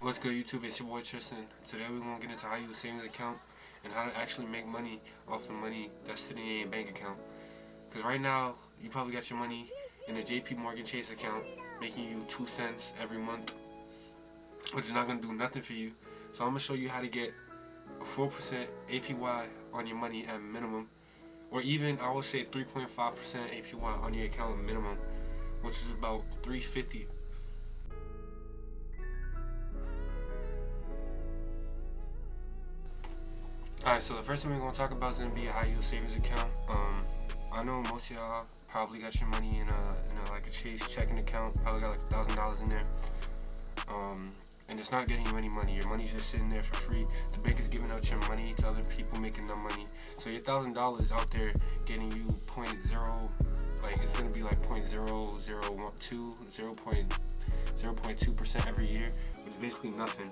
What's good, YouTube? It's your boy Tristan. Today we're going to get into how to use a savings account and how to actually make money off the money that's sitting in your bank account. Because right now, you probably got your money in a JP Morgan Chase account making you 2 cents every month, which is not going to do nothing for you. So I'm going to show you how to get a 4% APY on your money at minimum, or even I would say 3.5% APY on your account minimum, which is about $3.50. Alright, so the first thing we're going to talk about is going to be how you use a savings account. I know most of y'all probably got your money in a Chase checking account, probably got like $1,000 in there, and it's not getting you any money. Your money's just sitting there for free. The bank is giving out your money to other people making them money. So your $1,000 out there getting you it's going to be like 0.2% every year, which is basically nothing.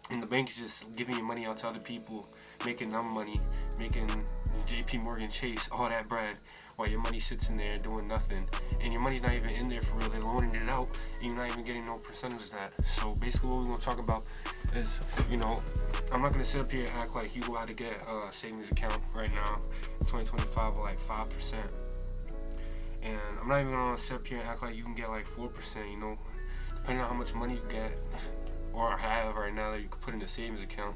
And the bank is just giving your money out to other people, making them money, making JP Morgan Chase all that bread, while your money sits in there doing nothing. And your money's not even in there for real. They're loaning it out, and you're not even getting no percentage of that. So basically what we're going to talk about is, I'm not going to sit up here and act like you go out to get a savings account right now in 2025 with like 5%. And I'm not even going to sit up here and act like you can get like 4%, depending on how much money you get or have right now that you could put in a savings account.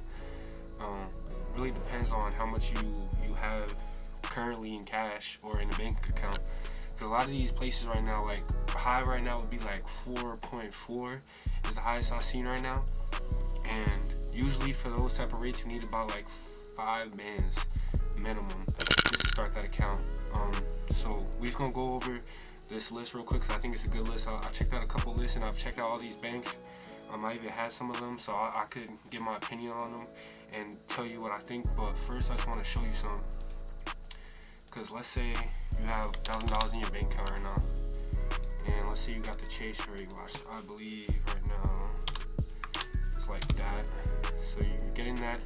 Really depends on how much you have currently in cash or in a bank account. Because a lot of these places right now, like high right now would be like 4.4 is the highest I've seen right now. And usually for those type of rates, you need about like 5 bands minimum just to start that account. So we're just gonna go over this list real quick because I think it's a good list. I checked out a couple lists and I've checked out all these banks. I even had some of them, so I could give my opinion on them and tell you what I think. But first, I just want to show you some. Because let's say you have $1,000 in your bank account right now, and let's say you got the Chase rate, which I believe right now it's like that. So you're getting that.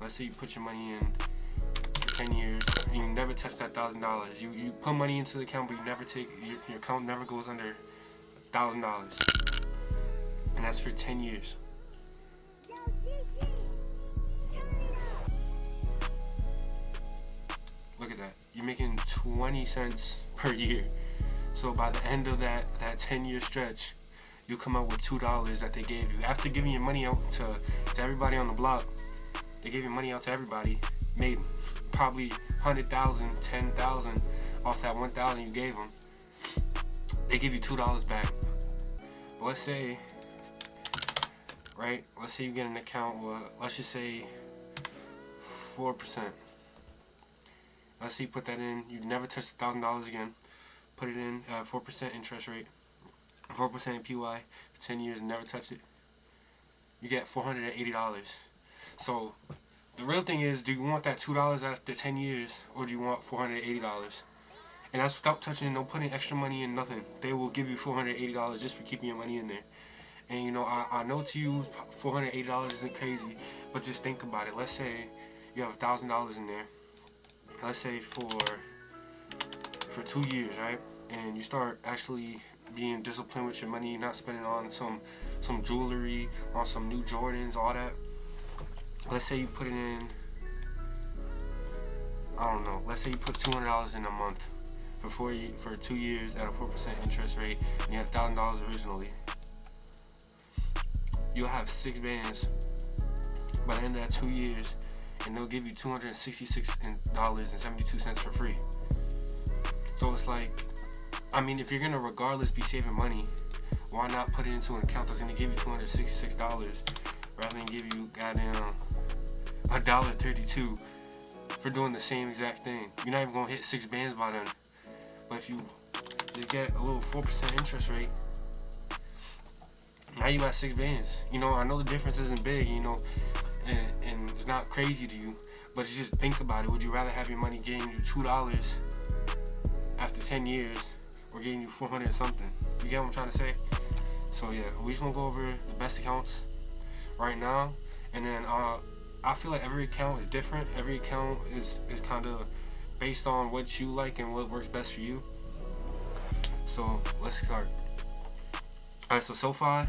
Let's say you put your money in for 10 years and you never touch that $1,000. You put money into the account, but you never take your account never goes under $1,000. And that's for 10 years. Look at that. You're making 20 cents per year. So by the end of that 10-year stretch, you come out with $2 that they gave you. After giving your money out to everybody on the block, they gave your money out to everybody, made probably 100,000, 10,000 off that 1,000 you gave them. They give you $2 back. But let's say you get an account with, let's just say 4%. Let's say you put that in, you never touch $1,000 again. Put it in at 4% interest rate, 4% APY for 10 years and never touch it. You get $480. So the real thing is, do you want that $2 after 10 years, or do you want $480? And that's without touching, no putting extra money in, nothing. They will give you $480 just for keeping your money in there. And I know to you $480 isn't crazy, but just think about it. Let's say you have $1,000 in there. Let's say for 2 years, right? And you start actually being disciplined with your money, not spending on some jewelry, on some new Jordans, all that. Let's say you put it in, I don't know, let's say you put $200 in a month for 2 years at a 4% interest rate, and you had $1,000 originally. You'll have 6 bands by the end of that 2 years, and they'll give you $266.72 for free. So it's like, if you're gonna regardless be saving money, why not put it into an account that's gonna give you $266 rather than give you goddamn $1.32 for doing the same exact thing? You're not even gonna hit 6 bands by then. But if you just get a little 4% interest rate, now you got 6 bands. I know the difference isn't big, and it's not crazy to you, but you just think about it. Would you rather have your money getting you $2 after 10 years or getting you 400 something? You get what I'm trying to say? So yeah, we just gonna go over the best accounts right now, and then I feel like every account is different. Every account is kind of based on what you like and what works best for you. So let's start. Alright, so SoFi, I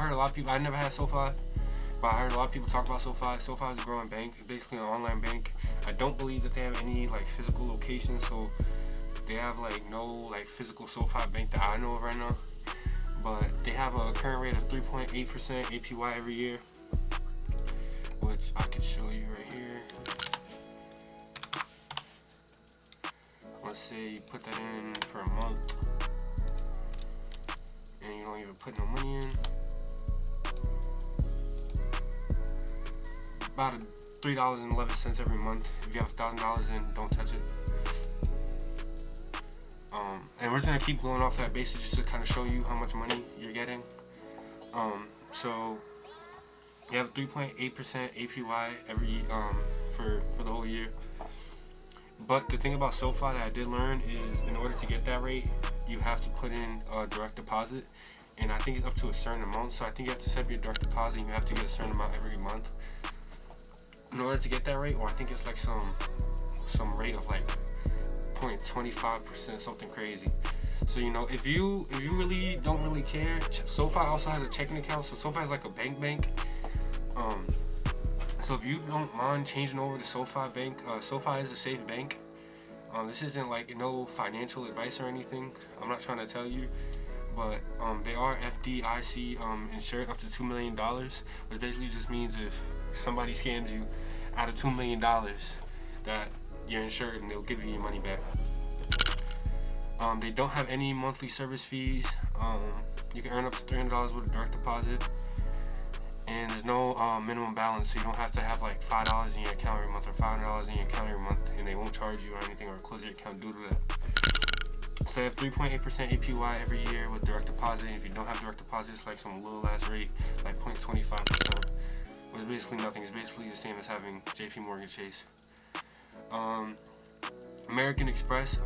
heard a lot of people. I never had SoFi, but I heard a lot of people talk about SoFi. SoFi is a growing bank. It's basically an online bank. I don't believe that they have any like physical locations, so they have like no like physical SoFi bank that I know of right now. But they have a current rate of 3.8% APY every year, which I could show you right here. Let's say you put that in for a month, and you don't even put no money in. About $3.11 every month. If you have $1,000 in, don't touch it. And we're just gonna keep going off that basis just to kind of show you how much money you're getting. So you have 3.8% APY every for the whole year. But the thing about SoFi that I did learn is, in order to get that rate, you have to put in a direct deposit, and I think it's up to a certain amount. So I think you have to set up your direct deposit, and you have to get a certain amount every month in order to get that rate. Or I think it's like some rate of like 0.25%, something crazy. So you know, if you really don't really care, SoFi also has a checking account. So SoFi is like a bank. So if you don't mind changing over to SoFi Bank, SoFi is a safe bank. This isn't like no financial advice or anything. I'm not trying to tell you, but they are FDIC insured up to $2 million, which basically just means if somebody scams you out of $2 million, that you're insured and they'll give you your money back. They don't have any monthly service fees. You can earn up to $300 with a direct deposit, and there's no minimum balance, so you don't have to have like $5 in your account every month or $500 in your account every month, and they won't charge you or anything or close your account due to that. So they have 3.8% APY every year with direct deposit. And if you don't have direct deposit, it's like some little ass rate, like 0.25%, which is basically nothing. It's basically the same as having JP Morgan Chase. American Express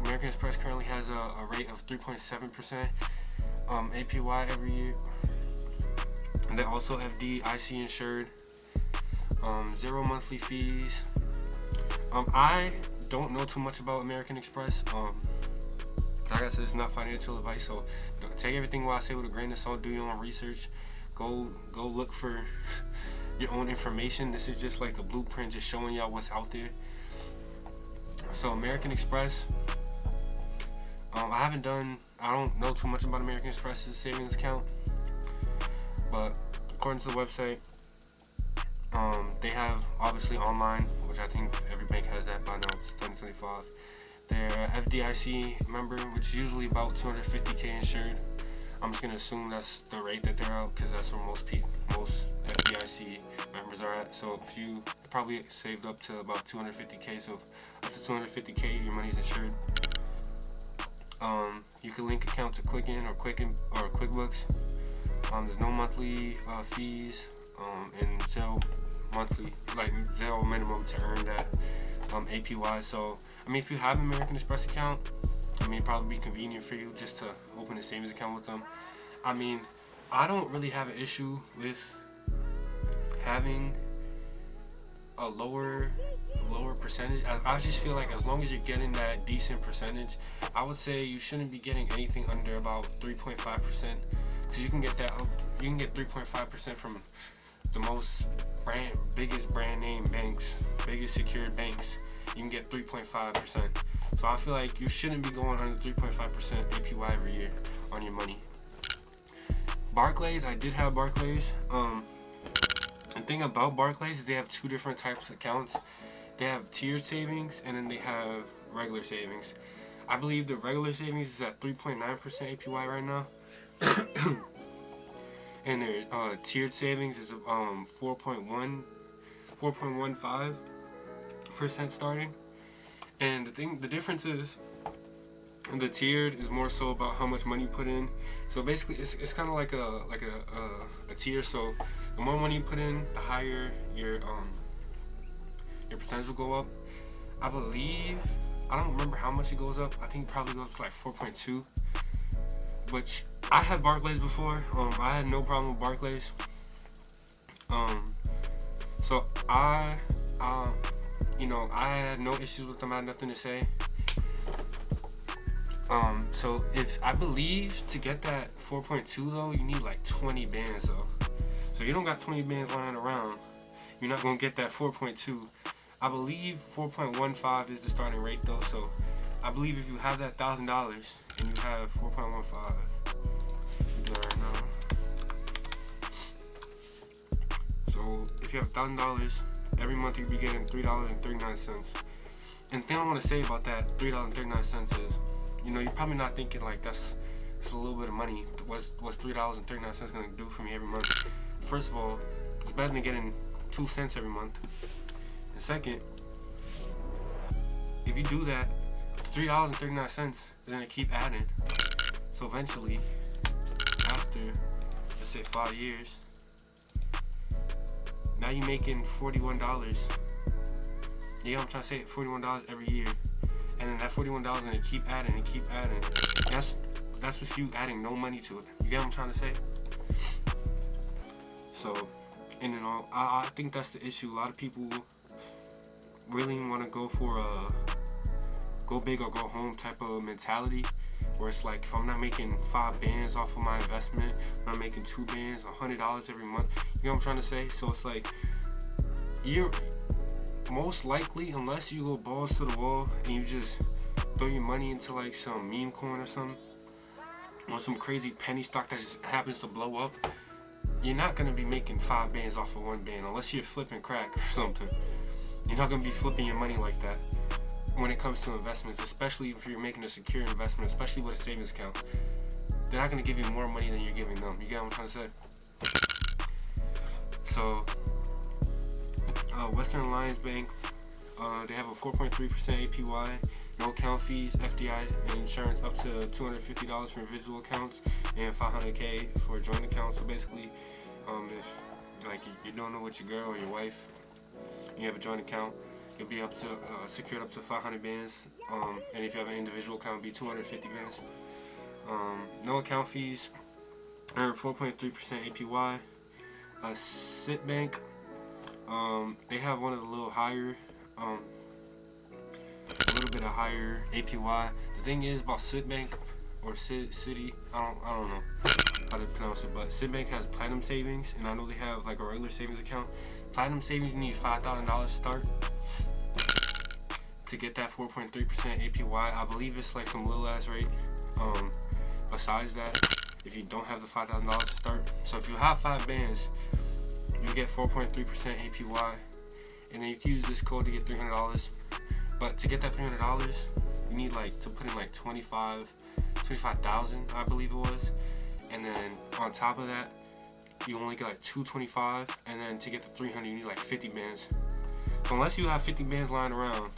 currently has a rate of 3.7% APY every year. And they're also FDIC insured. 0 monthly fees. I don't know too much about American Express. Like I said, it's not financial advice, so take everything what I say with a grain of salt. Do your own research. Go look for your own information. This is just like a blueprint, just showing y'all what's out there. So American Express, I don't know too much about American Express's savings account, but according to the website, they have obviously online, which I think every bank has that by now. It's 2025. They're FDIC member, which is usually about $250K insured. I'm just gonna assume that's the rate that they're out, because that's where most FDIC members are at. So if you probably saved up to about $250K, so up to $250K, your money's insured. You can link account to Quicken or QuickBooks. There's no monthly fees, and zero minimum to earn that APY. So I mean, if you have an American Express account, I mean, it'd probably be convenient for you just to open a savings account with them. I mean, I don't really have an issue with having a lower percentage. I just feel like as long as you're getting that decent percentage, I would say you shouldn't be getting anything under about 3.5%, because you can get 3.5% from the biggest brand name banks, biggest secured banks. You can get 3.5%. So I feel like you shouldn't be going under 3.5% APY every year on your money. Barclays, I did have Barclays. The thing about Barclays is they have two different types of accounts. They have tiered savings, and then they have regular savings. I believe the regular savings is at 3.9% APY right now. And their tiered savings is 4.15% starting. And the difference is, the tiered is more so about how much money you put in. So basically, it's kind of like a tier. So the more money you put in, the higher your percentage will go up. I believe, I don't remember how much it goes up. I think it probably goes to like 4.2. Which I had Barclays before. I had no problem with Barclays. So I had no issues with them. I had nothing to say. So if I believe to get that 4.2 though, you need like 20 bands though. So you don't got 20 bands lying around, you're not gonna get that 4.2. I believe 4.15 is the starting rate though. So I believe if you have that $1,000 and you have 4.15, you do that right now. So if you have $1,000, every month you'll be getting $3.39. And the thing I want to say about that $3.39 is, you know, you're probably not thinking like that's a little bit of money. What's $3.39 gonna do for me every month? First of all, it's better than getting 2 cents every month. And second, if you do that, $3.39 is gonna keep adding. So eventually, after let's say 5 years, now you're making $41. You know what I'm trying to say? $41 every year. And then that $41 is gonna keep adding and keep adding. That's with you adding no money to it. You get what I'm trying to say? So, and you know, I think that's the issue. A lot of people really want to go for a go big or go home type of mentality, where it's like, if I'm not making 5 bands off of my investment, I'm not making 2 bands, $100 every month. You know what I'm trying to say? So it's like, you're most likely, unless you go balls to the wall and you just throw your money into like some meme coin or something, or some crazy penny stock that just happens to blow up, you're not gonna be making 5 bands off of 1 band unless you're flipping crack or something. You're not gonna be flipping your money like that when it comes to investments, especially if you're making a secure investment, especially with a savings account. They're not gonna give you more money than you're giving them. You get what I'm trying to say? So, Western Alliance Bank, they have a 4.3% APY, no account fees, FDI and insurance up to $250 for individual accounts, and $500K for joint accounts. So basically, if like you're doing it with your girl or your wife, you have a joint account, you'll be up to secured up to 500 bands. And if you have an individual account, it'll be 250 bands. No account fees, earn 4.3% APY. Citibank, they have one of the little higher, a little bit of higher APY. The thing is about Citibank or Citi, I don't know how to pronounce it, but Citibank has platinum savings, and I know they have like a regular savings account. Platinum savings, you need $5,000 to start to get that 4.3% APY. I believe it's like some little ass rate. Besides that, if you don't have the $5,000 to start, so if you have 5 bands, you get 4.3% APY, and then you can use this code to get $300. But to get that $300, you need like to put in like 25,000, I believe it was, and then on top of that, you only get like 225, and then to get the 300, you need like 50 bands. So unless you have 50 bands lying around,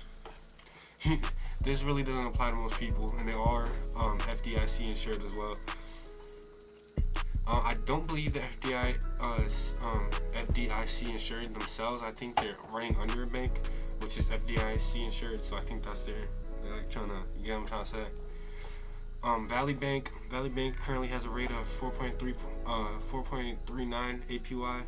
this really doesn't apply to most people, and they are FDIC insured as well. I don't believe the FDIC insured themselves. I think they're running under a bank, which is FDIC insured. So I think they're like trying to, you get what I'm trying to say. Valley Bank currently has a rate of 4.39 APY.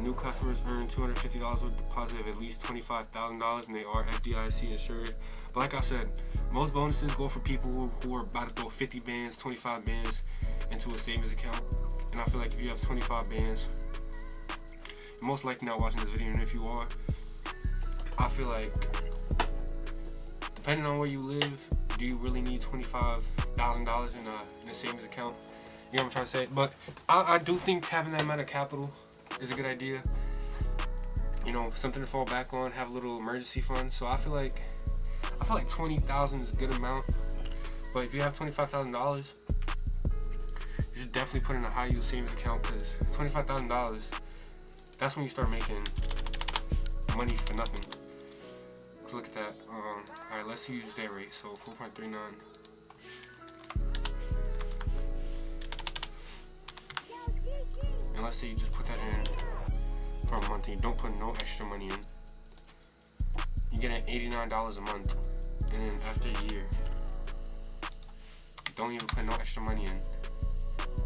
New customers earn $250 with a deposit of at least $25,000, and they are FDIC insured. But like I said, most bonuses go for people who are about to throw 50 bands, 25 bands into a savings account. And I feel like if you have 25 bands, you're most likely not watching this video, and if you are, I feel like, depending on where you live, do you really need $25,000 in a savings account? You know what I'm trying to say? But I do think having that amount of capital is a good idea. You know, something to fall back on, have a little emergency fund. So I feel like 20,000 is a good amount. But if you have $25,000, you should definitely put in a high yield savings account, because $25,000, that's when you start making money for nothing. So look at that. Alright, let's use that rate. So 4.39. And let's say you just put that in for a month and you don't put no extra money in. You get $89 a month, and then after a year, don't even put no extra money in,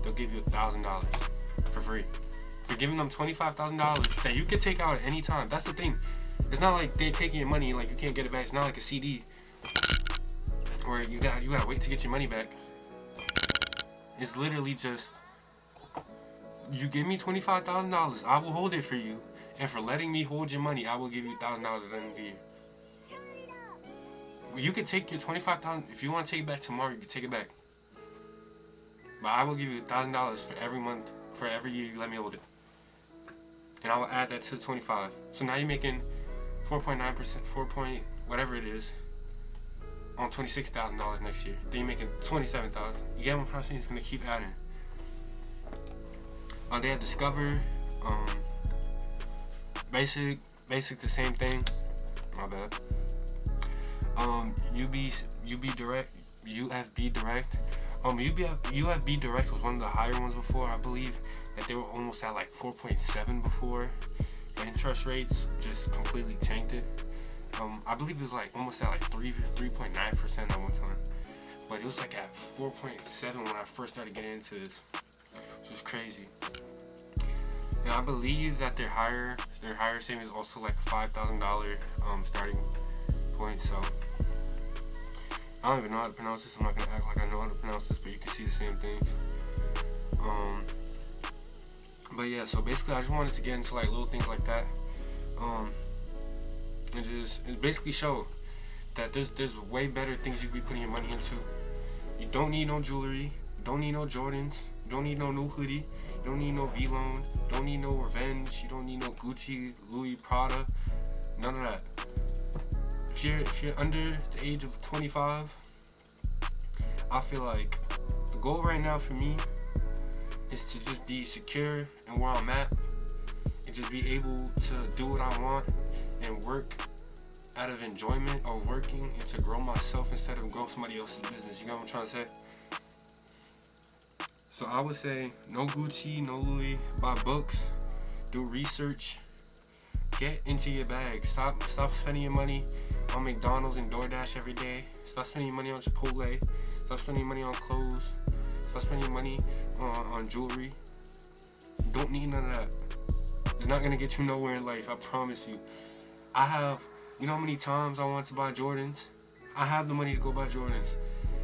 they'll give you $1,000 for free. You're giving them $25,000 that you can take out at any time. That's the thing. It's not like they're taking your money like you can't get it back. It's not like a CD where you gotta wait to get your money back. It's literally just, you give me $25,000, I will hold it for you, and for letting me hold your money, I will give you $1,000 at the end of the year. You can take your $25,000 if you want to take it back tomorrow. You can take it back, but I will give you $1,000 for every month, for every year you let me hold it, and I will add that to the 25. So now you're making 4.9%, 4 point whatever it is, on $26,000 next year. Then you're making $27,000. You get what I'm saying? It's gonna keep adding. They have Discover, Basic the same thing. My bad. UFB Direct. UFB Direct was one of the higher ones before. I believe that they were almost at like 4.7 before. The interest rates just completely tanked it. I believe it was like almost at like 3.9% at one time, but it was like at 4.7 when I first started getting into this. It's just crazy. And I believe that their higher savings is also like a $5,000 starting point. So I don't even know how to pronounce this. I'm not gonna act like I know how to pronounce this, but you can see the same things. But yeah, so basically I just wanted to get into like little things like that. And just basically show that there's way better things you could be putting your money into. You don't need no jewelry, you don't need no Jordans, you don't need no new hoodie, you don't need no V-Loan, you don't need no Revenge, you don't need no Gucci, Louis, Prada, none of that. If you're under the age of 25, I feel like the goal right now for me is to just be secure in where I'm at and just be able to do what I want and work out of enjoyment or working and to grow myself instead of grow somebody else's business. You know what I'm trying to say? So I would say no Gucci, no Louis, buy books, do research, get into your bag. Stop spending your money on McDonald's and DoorDash every day. Stop spending your money on Chipotle. Stop spending your money on clothes. Stop spending your money on jewelry. You don't need none of that. It's not gonna get you nowhere in life, I promise you. You know how many times I wanted to buy Jordans? I have the money to go buy Jordans.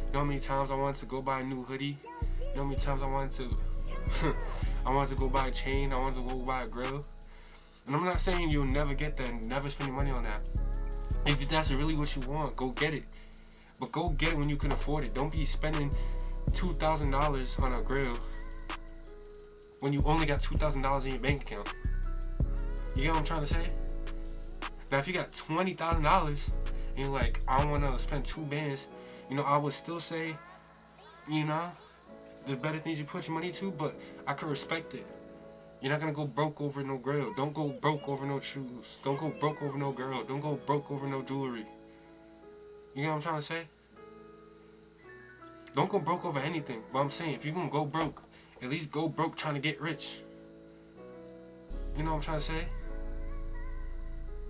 You know how many times I wanted to go buy a new hoodie? You know how many times I wanted to go buy a chain, I wanted to go buy a grill? And I'm not saying you'll never get that and never spend your money on that. If that's really what you want, go get it. But go get it when you can afford it. Don't be spending $2,000 on a grill when you only got $2,000 in your bank account. You get what I'm trying to say? Now if you got $20,000 and you're like, I want to spend 2 bands, you know, I would still say, you know, there's better things you put your money to, but I could respect it. You're not going to go broke over no grill. Don't go broke over no shoes. Don't go broke over no girl. Don't go broke over no jewelry. You know what I'm trying to say? Don't go broke over anything. But I'm saying, if you're going to go broke, at least go broke trying to get rich. You know what I'm trying to say?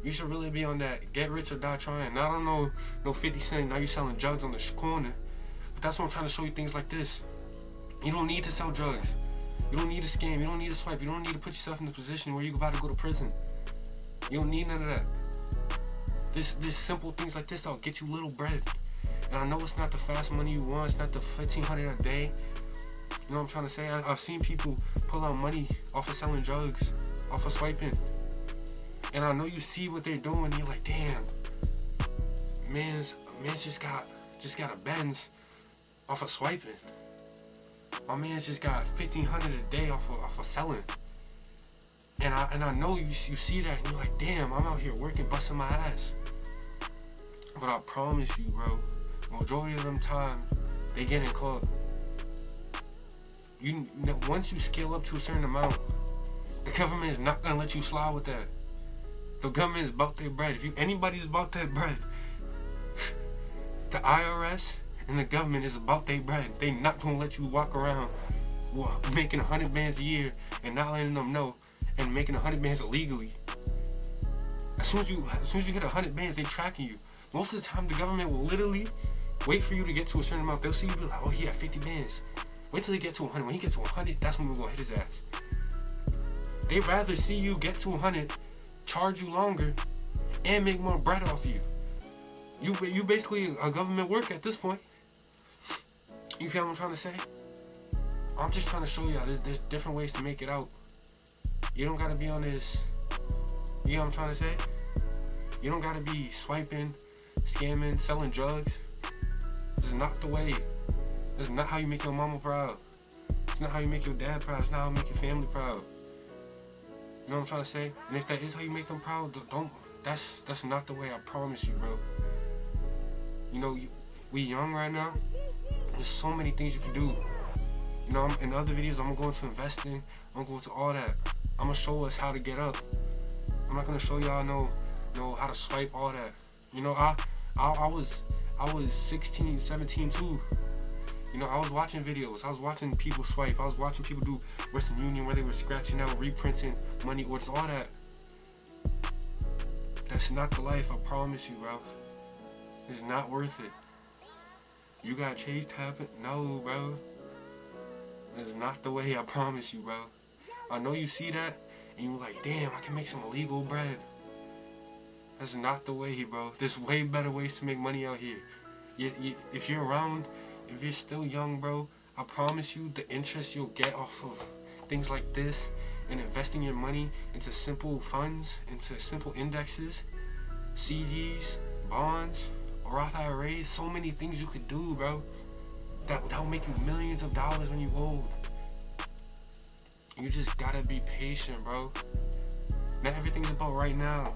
You should really be on that get rich or die trying. Now, I don't know, no 50 Cent, now you're selling drugs on the corner. But that's what I'm trying to show you, things like this. You don't need to sell drugs. You don't need to scam. You don't need to swipe. You don't need to put yourself in the position where you're about to go to prison. You don't need none of that. This simple things like this that'll get you little bread. And I know it's not the fast money you want. It's not the $1,500 a day. You know what I'm trying to say? I've seen people pull out money off of selling drugs, off of swiping. And I know you see what they're doing. And you're like, damn, man's just got a Benz off of swiping. My man's just got $1,500 a day off of selling. And I know you see that and you're like, damn, I'm out here working, busting my ass. But I promise you, bro, majority of them time, they getting caught. Once you scale up to a certain amount, the government is not gonna let you slide with that. The government is about their bread. If anybody's about their bread, the IRS and the government is about their bread. They not gonna let you walk around making 100 bands a year and not letting them know, and making 100 bands illegally. As soon as you hit 100 bands, they tracking you. Most of the time, the government will literally wait for you to get to a certain amount. They'll see you be like, oh, he had 50 bands. Wait till he get to 100. When he gets to 100, that's when we're gonna hit his ass. They'd rather see you get to 100, charge you longer, and make more bread off you. You basically a government worker at this point. You feel what I'm trying to say? I'm just trying to show y'all there's different ways to make it out. You don't gotta be on this. You know what I'm trying to say? You don't gotta be swiping, scamming, selling drugs. This is not the way. This is not how you make your mama proud. It's not how you make your dad proud. It's not how you make your family proud. You know what I'm trying to say? And if that is how you make them proud, don't. That's not the way. I promise you, bro. You know, we young right now. There's so many things you can do. You know, in other videos, I'm gonna go into investing. I'm gonna go into all that. I'm gonna show us how to get up. I'm not gonna show y'all know how to swipe, all that. You know, I was 16, 17 too. You know, I was watching videos. I was watching people swipe. I was watching people do Western Union where they were scratching out, reprinting money orders, all that. That's not the life, I promise you, bro. It's not worth it. You got Chase tapping? No, bro. That's not the way, I promise you, bro. I know you see that, and you're like, damn, I can make some illegal bread. That's not the way, bro. There's way better ways to make money out here. If you're around, if you're still young, bro, I promise you the interest you'll get off of things like this and investing your money into simple funds, into simple indexes, CDs, bonds, Roth IRAs, so many things you could do, bro. That will make you millions of dollars when you old. You just gotta be patient, bro. Not everything's about right now.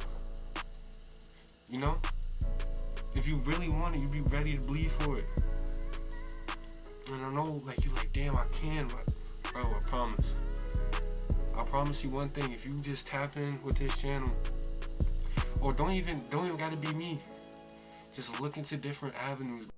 You know? If you really want it, you be ready to bleed for it. And I know, like, you like, damn, I can, but, bro, I promise. I promise you one thing, if you just tap in with this channel, or don't even gotta be me. Just look into different avenues.